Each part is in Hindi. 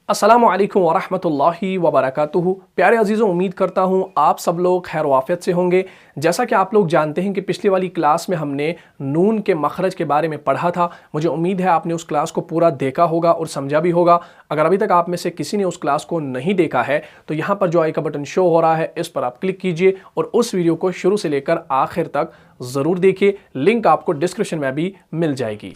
अस्सलामु अलैकुम वरहमतुल्लाहि वबरकातुहू। प्यारे अजीज़ों, उम्मीद करता हूँ आप सब लोग खैर वाफ़ियत से होंगे। जैसा कि आप लोग जानते हैं कि पिछली वाली क्लास में हमने नून के मखरज के बारे में पढ़ा था। मुझे उम्मीद है आपने उस क्लास को पूरा देखा होगा और समझा भी होगा। अगर अभी तक आप में से किसी ने उस क्लास को नहीं देखा है तो यहाँ पर जो आई का बटन शो हो रहा है इस पर आप क्लिक कीजिए और उस वीडियो को शुरू से लेकर आखिर तक ज़रूर देखिए। लिंक आपको डिस्क्रिप्शन में भी मिल जाएगी।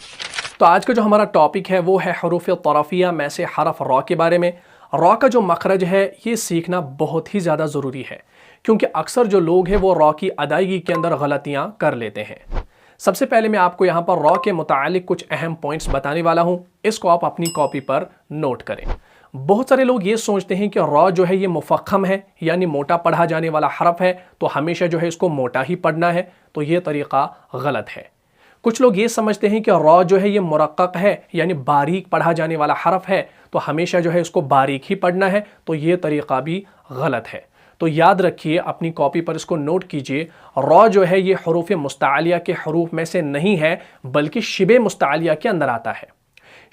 तो आज का जो हमारा टॉपिक है वो है हरूफ तौरफ़िया में से हरफ रॉ के बारे में। रॉ का जो मखरज है ये सीखना बहुत ही ज़्यादा ज़रूरी है, क्योंकि अक्सर जो लोग हैं वो रॉ की अदायगी के अंदर गलतियाँ कर लेते हैं। सबसे पहले मैं आपको यहाँ पर रॉ के मुतालिक कुछ अहम पॉइंट्स बताने वाला हूँ, इसको आप अपनी कॉपी पर नोट करें। बहुत सारे लोग ये सोचते हैं कि रॉ जो है ये मुफ़ख्खम है, यानी मोटा पढ़ा जाने वाला हरफ है, तो हमेशा जो है इसको मोटा ही पढ़ना है। तो ये तरीक़ा गलत है। कुछ लोग ये समझते हैं कि रॉ जो है ये मुरक्कक है, यानी बारीक पढ़ा जाने वाला हरफ है, तो हमेशा जो है इसको बारीक ही पढ़ना है। तो ये तरीक़ा भी गलत है। तो याद रखिए, अपनी कॉपी पर इसको नोट कीजिए। रॉ जो है ये हरूफ मुस्तालिया के हरूफ में से नहीं है, बल्कि शिबे मुस्तालिया के अंदर आता है।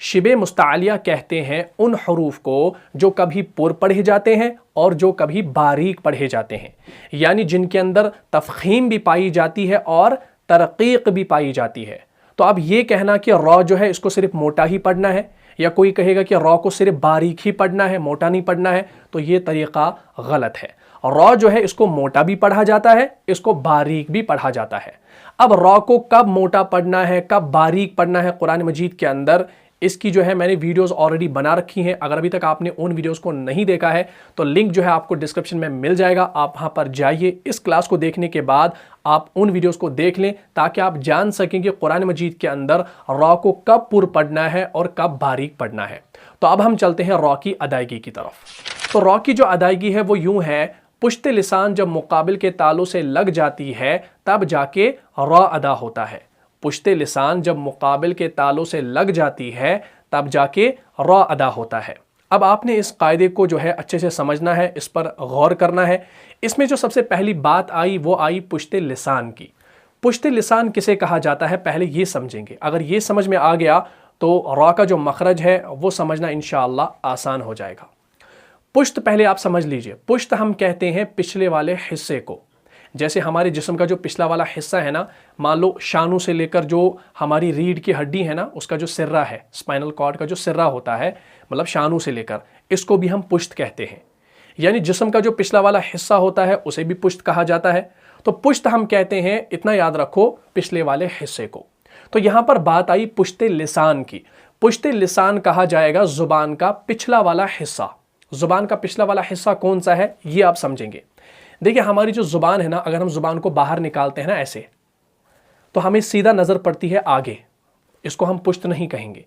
शिबे मुस्तालिया कहते हैं उन हरूफ को जो कभी पुर पढ़े जाते हैं और जो कभी बारीक पढ़े जाते हैं, यानी जिनके अंदर तफ़ख़ीम भी पाई जाती है और तरक़ीक़ भी पाई जाती है। तो अब ये कहना कि रॉ जो है इसको सिर्फ मोटा ही पढ़ना है, या कोई कहेगा कि रॉ को सिर्फ बारीक ही पढ़ना है, मोटा नहीं पढ़ना है, तो ये तरीक़ा गलत है। रॉ जो है इसको मोटा भी पढ़ा जाता है, इसको बारीक भी पढ़ा जाता है। अब रॉ को कब मोटा पढ़ना है, कब बारीक पढ़ना है कुरान मजीद के अंदर, इसकी जो है मैंने वीडियोस ऑलरेडी बना रखी हैं। अगर अभी तक आपने उन वीडियोस को नहीं देखा है तो लिंक जो है आपको डिस्क्रिप्शन में मिल जाएगा। आप वहां पर जाइए, इस क्लास को देखने के बाद आप उन वीडियोस को देख लें, ताकि आप जान सकें कि कुरान मजीद के अंदर रॉ को कब पुर पढ़ना है और कब बारीक पढ़ना है। तो अब हम चलते हैं रॉ की अदायगी की तरफ। तो रॉ की जो अदायगी है वो यूं है, पुश्ते लिसान जब मुकाबिल के तालु से लग जाती है तब जाके रॉ अदा होता है। पुश्ते लिसान जब मुकाबिल के तालु से लग जाती है तब जाके रॉ अदा होता है। अब आपने इस कायदे को जो है अच्छे से समझना है, इस पर गौर करना है। इसमें जो सबसे पहली बात आई वो आई पुश्ते लिसान की। पुश्ते लिसान किसे कहा जाता है पहले ये समझेंगे। अगर ये समझ में आ गया तो रॉ का जो मखरज है वो समझना इंशाअल्लाह आसान हो जाएगा। पुश्त पहले आप समझ लीजिए। पुश्त हम कहते हैं पिछले वाले हिस्से को। जैसे हमारे जिस्म का जो पिछला वाला हिस्सा है ना, मान लो शानू से लेकर जो हमारी रीढ़ की हड्डी है ना, उसका जो सिर्रा है, स्पाइनल कॉर्ड का जो सिर्रा होता है, मतलब शानू से लेकर, इसको भी हम पुश्त कहते हैं। यानी जिस्म का जो पिछला वाला हिस्सा होता है उसे भी पुश्त कहा जाता है। तो पुश्त हम कहते हैं, इतना याद रखो, पिछले वाले हिस्से को। तो यहाँ पर बात आई पुश्ते लिसान की। पुश्ते लिसान कहा जाएगा जुबान का पिछला वाला हिस्सा। जुबान का पिछला वाला हिस्सा कौन सा है ये आप समझेंगे। देखिए, हमारी जो जुबान है ना, अगर हम जुबान को बाहर निकालते हैं ना ऐसे, तो हमें सीधा नज़र पड़ती है आगे। इसको हम पुश्त नहीं कहेंगे।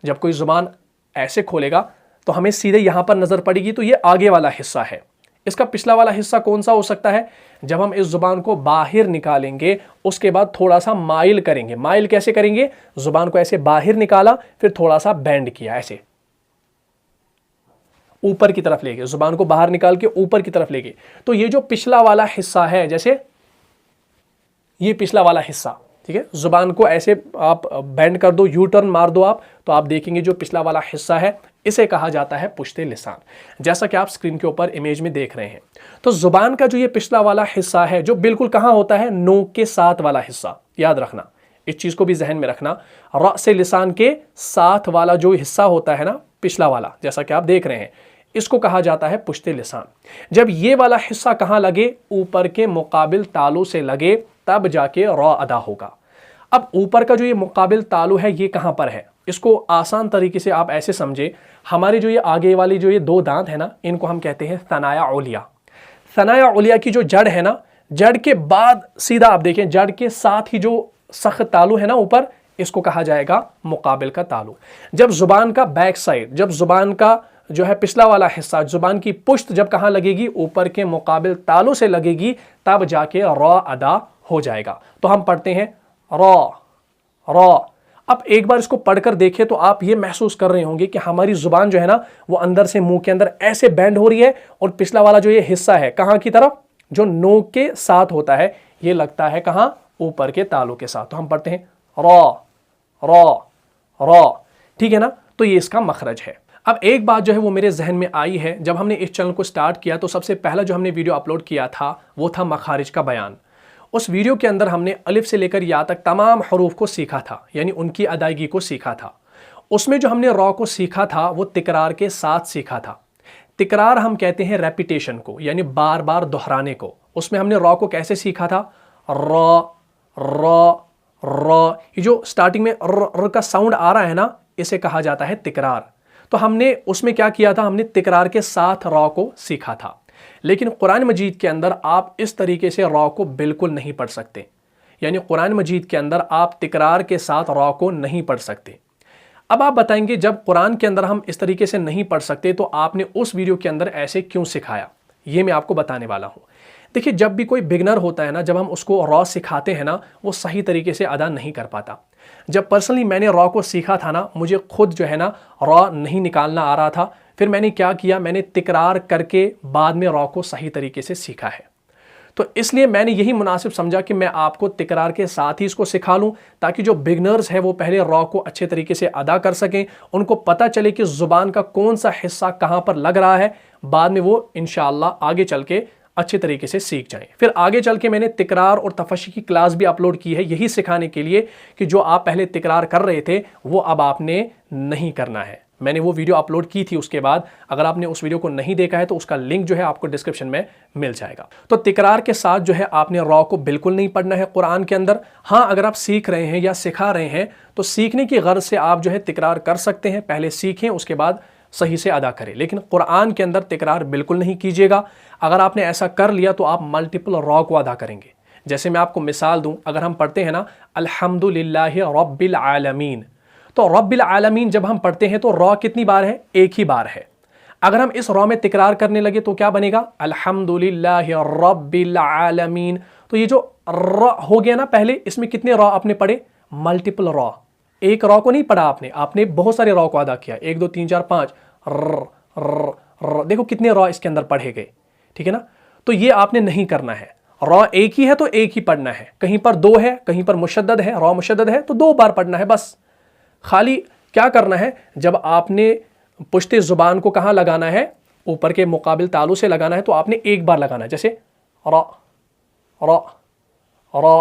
जब कोई जुबान ऐसे खोलेगा तो हमें सीधे यहाँ पर नज़र पड़ेगी, तो ये आगे वाला हिस्सा है। इसका पिछला वाला हिस्सा कौन सा हो सकता है? जब हम इस जुबान को बाहर निकालेंगे उसके बाद थोड़ा सा माइल करेंगे। माइल कैसे करेंगे? जुबान को ऐसे बाहर निकाला, फिर थोड़ा सा बेंड किया, ऐसे ऊपर की तरफ लेके, जुबान को बाहर निकाल के ऊपर की तरफ लेके। तो ये जो पिछला वाला हिस्सा है, जैसे ये पिछला वाला हिस्सा, ठीक है, जुबान को ऐसे आप बेंड कर दो, यू टर्न मार दो आप, तो आप देखेंगे जो पिछला वाला हिस्सा है इसे कहा जाता है पुश्ते लिसान, जैसा कि आप स्क्रीन के ऊपर इमेज में देख रहे हैं। तो जुबान का जो ये पिछला वाला हिस्सा है, जो बिल्कुल कहाँ होता है? नोक के साथ वाला हिस्सा। याद रखना, इस चीज को भी जहन में रखना। रॉ से लिसान के साथ वाला जो हिस्सा होता है ना, पिछला वाला, जैसा कि आप देख रहे हैं, इसको कहा जाता है पुश्ते लिसान। जब ये वाला हिस्सा कहाँ लगे? ऊपर के मुकाबिल तालु से लगे, तब जाके रॉ अदा होगा। अब ऊपर का जो ये मुकाबिल तालु है ये कहाँ पर है? इसको आसान तरीके से आप ऐसे समझे, हमारे जो ये आगे वाली जो ये दो दांत है ना, इनको हम कहते हैं सनाया उलिया। सनाया उलिया की जो जड़ है ना, जड़ के बाद सीधा आप देखें, जड़ के साथ ही जो सख्त तालु है ना ऊपर, इसको कहा जाएगा मुकाबिल का तालु। जब जुबान का बैक साइड, जब जुबान का जो है पिछला वाला हिस्सा, जुबान की पुश्त जब कहाँ लगेगी? ऊपर के मुकाबिल तालु से लगेगी, तब जाके रॉ अदा हो जाएगा। तो हम पढ़ते हैं रॉ रॉ। अब एक बार इसको पढ़कर देखें तो आप ये महसूस कर रहे होंगे कि हमारी जुबान जो है ना, वो अंदर से मुंह के अंदर ऐसे बेंड हो रही है, और पिछला वाला जो ये हिस्सा है कहाँ की तरफ? जो नोक के साथ होता है, ये लगता है कहाँ? ऊपर के तालु के साथ। तो हम पढ़ते हैं रॉ रॉ रॉ। ठीक है ना? तो ये इसका मखरज है। अब एक बात जो है वो मेरे जहन में आई है, जब हमने इस चैनल को स्टार्ट किया तो सबसे पहला जो हमने वीडियो अपलोड किया था वो था मखारिज का बयान। उस वीडियो के अंदर हमने अलिफ से लेकर या तक तमाम हरूफ को सीखा था, यानी उनकी अदायगी को सीखा था। उसमें जो हमने रॉ को सीखा था वो तिकरार के साथ सीखा था। तिकरार हम कहते हैं रेपिटेशन को, यानी बार बार दोहराने को। उसमें हमने रॉ को कैसे सीखा था, रॉ रॉ रॉ, ये जो स्टार्टिंग में र का साउंड आ रहा है ना, इसे कहा जाता है तिकरार। तो हमने उसमें क्या किया था, हमने तिकरार के साथ रॉ को सीखा था। लेकिन कुरान मजीद के अंदर आप इस तरीके से रॉ को बिल्कुल नहीं पढ़ सकते, यानी कुरान मजीद के अंदर आप तिकरार के साथ रॉ को नहीं पढ़ सकते। अब आप बताएंगे जब कुरान के अंदर हम इस तरीके से नहीं पढ़ सकते तो आपने उस वीडियो के अंदर ऐसे क्यों सिखाया, ये मैं आपको बताने वाला हूँ। देखिए, जब भी कोई बिगनर होता है ना, जब हम उसको रॉ सिखाते हैं ना, वो सही तरीके से अदा नहीं कर पाता। जब पर्सनली मैंने रॉ को सीखा था ना, मुझे खुद जो है ना रॉ नहीं निकालना आ रहा था। फिर मैंने क्या किया, मैंने तिकरार करके बाद में रॉ को सही तरीके से सीखा है। तो इसलिए मैंने यही मुनासिब समझा कि मैं आपको तिकरार के साथ ही इसको सिखा लूँ, ताकि जो बिगनर्स है वो पहले रॉ को अच्छे तरीके से अदा कर सकें, उनको पता चले कि ज़ुबान का कौन सा हिस्सा कहाँ पर लग रहा है। बाद में वो इंशाअल्लाह आगे चल के अच्छे तरीके से सीख जाएं। फिर आगे चल के मैंने तिकरार और तफशी की क्लास भी अपलोड की है, यही सिखाने के लिए कि जो आप पहले तिकरार कर रहे थे वो अब आपने नहीं करना है। मैंने वो वीडियो अपलोड की थी उसके बाद, अगर आपने उस वीडियो को नहीं देखा है तो उसका लिंक जो है आपको डिस्क्रिप्शन में मिल जाएगा। तो तिकरार के साथ जो है आपने रॉ को बिल्कुल नहीं पढ़ना है कुरान के अंदर। हाँ, अगर आप सीख रहे हैं या सिखा रहे हैं तो सीखने की गर्ज से आप जो है तिकरार कर सकते हैं, पहले सीखें उसके बाद सही से अदा करें। लेकिन कुरान के अंदर तिकरार बिल्कुल नहीं कीजिएगा। अगर आपने ऐसा कर लिया तो आप मल्टीपल रॉ को अदा करेंगे। जैसे मैं आपको मिसाल दूं, अगर हम पढ़ते हैं ना अल्हम्दुलिल्लाहि रब्बिल आलमीन, तो रब्बिल आलमीन जब हम पढ़ते हैं तो रॉ कितनी बार है, एक ही बार है। अगर हम इस रॉ में तिकरार करने लगे तो क्या बनेगा, अल्हम्दुलिल्लाहि रब्बिल आलमीन। तो ये जो रॉ हो गया ना, पहले इसमें कितने रॉ आपने पढ़े, मल्टीपल रॉ। एक रॉ को नहीं पढ़ा आपने बहुत सारे रॉ को अदा किया, 1 2 3 4 5 र। देखो कितने रॉ इसके अंदर पढ़े गए, ठीक है ना। तो ये आपने नहीं करना है। रॉ एक ही है तो एक ही पढ़ना है, कहीं पर 2 है, कहीं पर मुशद्दद है, रॉ मुशद्दद है तो 2 बार पढ़ना है बस। खाली क्या करना है, जब आपने पुश्ते ज़ुबान को कहाँ लगाना है, ऊपर के मुकाबिल तालु से लगाना है, तो आपने एक बार लगाना है। जैसे raw raw raw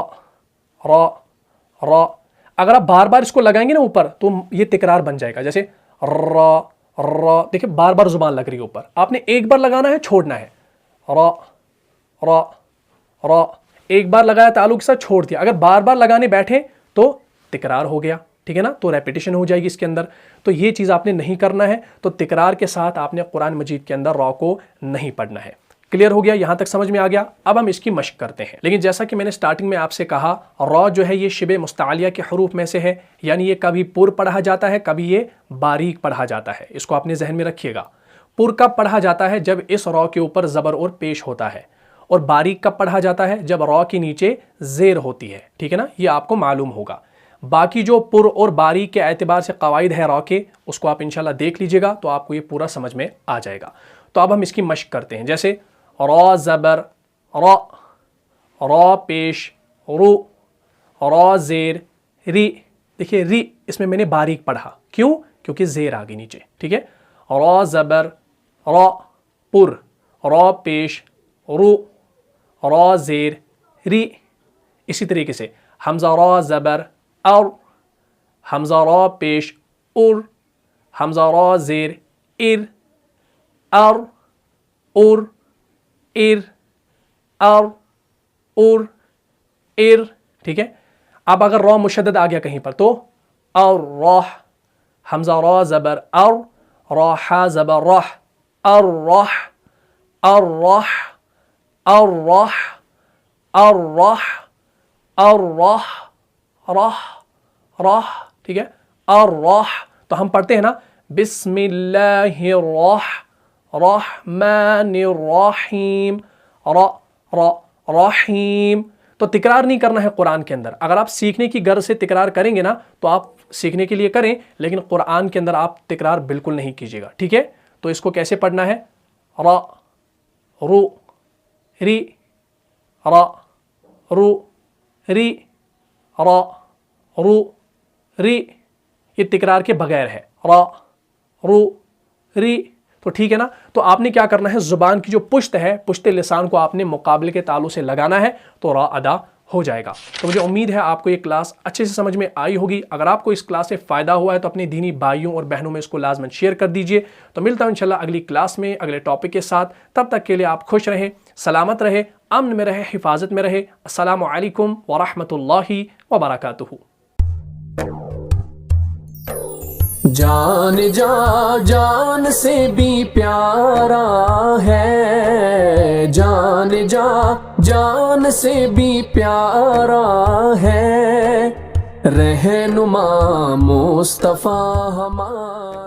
raw raw, अगर आप बार बार इसको लगाएंगे ना ऊपर तो ये तिकरार बन जाएगा। जैसे रॉ रॉ, देखिए बार बार जुबान लग रही है ऊपर, आपने एक बार लगाना है, छोड़ना है। रॉ रॉ रॉ, एक बार लगाया तालु के साथ, छोड़ दिया। अगर बार बार लगाने बैठे तो तिकरार हो गया, ठीक है ना, तो रेपिटेशन हो जाएगी इसके अंदर। तो ये चीज़ आपने नहीं करना है। तो तिकरार के साथ आपने कुरान मजीद के अंदर रॉ को नहीं पढ़ना है। क्लियर हो गया, यहां तक समझ में आ गया। अब हम इसकी मश्क करते हैं। लेकिन जैसा कि मैंने स्टार्टिंग में आपसे कहा, रॉ जो है ये शिबे मुस्तालिया के हरूफ में से है, यानी ये कभी पुर पढ़ा जाता है, कभी ये बारीक पढ़ा जाता है। इसको अपने जहन में रखिएगा। पुर कब पढ़ा जाता है, जब इस रॉ के ऊपर ज़बर और पेश होता है। और बारीक कब पढ़ा जाता है, जब रॉ के नीचे ज़ेर होती है, ठीक है ना, ये आपको मालूम होगा। बाकी जो पुर और बारीक के एतबार से कवायद है रॉ के, उसको आप इंशाल्लाह देख लीजिएगा तो आपको ये पूरा समझ में आ जाएगा। तो अब हम इसकी मश्क करते हैं। जैसे रॉ ज़बर रॉ, रॉ पेश रू, रॉ ज़ेर री। देखिए री, इसमें मैंने बारीक पढ़ा, क्यों, क्योंकि ज़ेर आ गई नीचे, ठीक है। रॉ ज़बर रॉ पुर, रॉ पेश रू, रॉ ज़ेर री। इसी तरीके से हमज़ा रॉ ज़बर और, हमज़ा रॉ पेश उर, हमज़ा रॉ ज़ेर इर, और इर, और इर, ठीक है। अब अगर रॉ मुशद्दद आ गया कहीं पर तो और रॉह, हमज़ा रॉ ज़बर और, रॉहा ज़बर रॉह, और रॉह, और रॉह, और रॉह, और रॉह, और रॉह, रॉह रॉह, ठीक है। और रॉह, तो हम पढ़ते हैं ना बिस्मिल्लाहिर रहमानिर रहीम, रॉ रॉ रहीम। तो तिकरार नहीं करना है कुरान के अंदर। अगर आप सीखने की गर्ज से तिकरार करेंगे ना तो आप सीखने के लिए करें, लेकिन कुरान के अंदर आप तिकरार बिल्कुल नहीं कीजिएगा, ठीक है। तो इसको कैसे पढ़ना है, रॉ रू री, रॉ रू री, रॉ रू री, ये तिकरार के बगैर है। रॉ रू री। तो ठीक है ना। तो आपने क्या करना है, जुबान की जो पुश्त है, पुश्ते लिसान को आपने मुकाबले के तालु से लगाना है तो रा अदा हो जाएगा। तो मुझे उम्मीद है आपको ये क्लास अच्छे से समझ में आई होगी। अगर आपको इस क्लास से फ़ायदा हुआ है तो अपने दीनी भाइयों और बहनों में इसको लाजमन शेयर कर दीजिए। तो मिलता हूं इंशाल्लाह अगली क्लास में अगले टॉपिक के साथ। तब तक के लिए आप खुश रहें, सलामत रहे, अमन में रहे, हिफाजत में रहे। अस्सलामु अलैकुम व रहमतुल्लाहि व बरकातुहू। जान जा जान से भी प्यारा है, जान जा जान से भी प्यारा है, रहनुमा मुस्तफा हमारा।